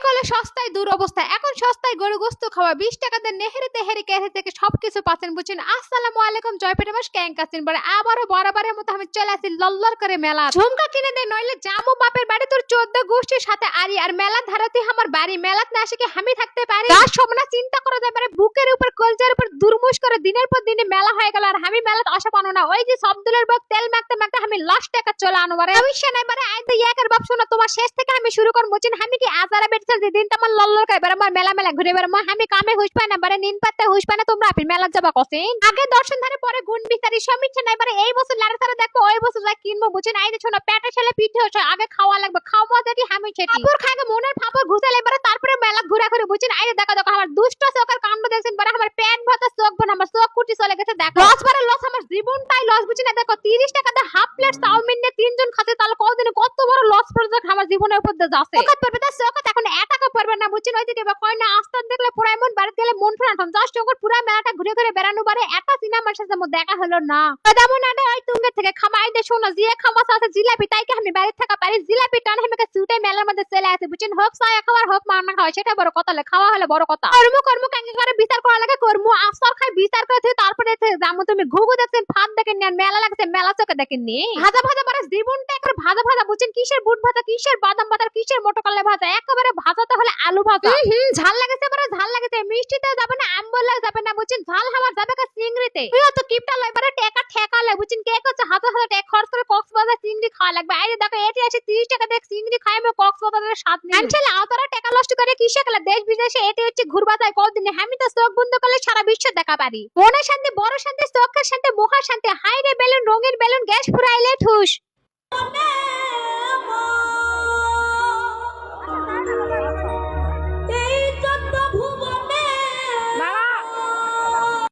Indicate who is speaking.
Speaker 1: করলে সস্তায় দুরবস্থা। এখন সস্তায় গরু গোস্ত খাওয়া 20 টাকাতে নেহেরে তেহেরে ক্যাফে থেকে সবকিছু পাচ্ছেন বুঝছেন। আসসালামু আলাইকুম, জয়পেটে মাস ক্যাঙ্ক আছেন বলে আবারও বরাবরের মতো আমি চলে আসি লল্লর করে মেলা। ঝুমকা কিনে দেয় নইলে জামু বাপের বাড়ি তোর 14 গোষ্ঠীর সাথে আরি আর মেলা ধারাতে আমার বাড়ি মেলাত না আসে কি আমি থাকতে পারি। তার সমনা চিন্তা করে যায় মানে বুকের উপর কলজার উপর দুরমুশ করে দিনের পর দিনে মেলা হয়ে গেল আর আমি মেলাত আসা পানো না। ওই যে সবদুলের বক তেল মাখতে মাখতে আমি লাস্ট টাকা চলে আনো বারে অবশ্য নাই বারে আই তো একের বাপ শোনা তোমার শেষ থেকে আমি শুরু কর মুচিন আমি কি আজারা বেটছাল যে দিনটা আমার লল্লর খাই বারে আমার মেলা মেলা ঘুরে বারে আমি কামে হুশ পাই না বারে নিন পাতে হুশ পাই না তোমরা আপনি মেলা যাবা কসিন আগে দর্শন ধারে পরে গুণ বিচারি সমীক্ষা নাই বারে এই বছর লাড়া সারা দেখো ওই বছর যা কিনবো বুঝিন আই যে শোনা পেটে ছেলে পিঠে হচ্ছে আগে খাওয়া লাগবে খাওয়া যদি আমি সেটি ফাপড় খাইকে মনের ফাপড় ঘুষালে বারে তারপরে মেলা ঘুরা ঘুরে বুঝিন আই দেখো দেখো আমার দুষ্ট চোখের কাণ্ড দেখছেন বারে আমার পেট ভরা চোখ বন আমার চোখ কুটি চলে গেছে দেখো লস বারে লস আমার জীবনটাই লস বুঝিন না দেখো 30 টাকা দিয়ে হাফ প্লেট চাউমিন নিয়ে তিনজন খাচ্ছে তাহলে কতদিন কত বড় লস প্রজেক্ট আমার জীবনের উপর দিয়ে যাচ্ছে ওকাত পড়বে তার চোখত এখন 1 টাকা পড়বে না বুঝিন ওই দিকে কয় না আস্তান দেখলে পুরাই মন বাড়িতে গেলে মন ফেরাতাম জাস্ট ওকর পুরা মেলাটা ঘুরে ঘুরে বেড়ানো বারে একটা সিনেমার সাথে মো দেখা হলো না তেমন আডে ওই তুঙ্গে থেকে খামাই দে শোনো যে খামাস আছে জিলাপি তাই কি আমি বাইরে থাকা পারি জিলাপি টান আমাকে সুটে মেলার মধ্যে চলে আসে বুঝিন হোক সায়া খাবার হোক মার না খাওয়া সেটা বড় কথা না খাওয়া হলে বড় কথা কর্ম কাঙ্গে করে বিচার করা লাগে কর্ম আফসর খাই বিচার করে তারপরে জামু তুমি ঘুঘু দেখছেন ফাঁদ দেখেন না মেলা লাগছে মেলা চোখে দেখেননি ভাজা ভাজা বারে জীবনটা একবার ভাজা ভাজা বুঝছেন কিসের বুট ভাজা কিসের বাদাম ভাজা কিসের মটরকলা ভাজা একেবারে ভাজাতে হলে আলু ভাজা ঝাল লাগেছে বারে ঝাল লাগেছে মিষ্টিতে যাবে না আম্বলে যাবে না বুঝছেন ঝাল হাওয়ার যাবে কা চিংড়িতে তুই তো কিপটা লয় বারে টাকা ঠেকা লাগে বুঝছেন কে করছে হাজার হাজার টাকা খরচ করে কক্সবাজার চিংড়ি খাওয়া লাগবে আরে দেখো এটি আছে 30 টাকা দিয়ে চিংড়ি খাই আমি কক্সবাজারের স্বাদ নেই আনছেলে আতরা টাকা নষ্ট করে কিসে গেল দেশ বিদেশে এটি হচ্ছে ঘুরবাতায় কতদিন আমি তো চোখ বন্ধ করলে সারা বিশ্ব দেখা পারি মনের শান্তি বড় শান্তি চোখের শান্তি মুখের শান্তি হাই রে বেলুন রঙের বেলুন গ্যাস ফুরাইলে ঠুস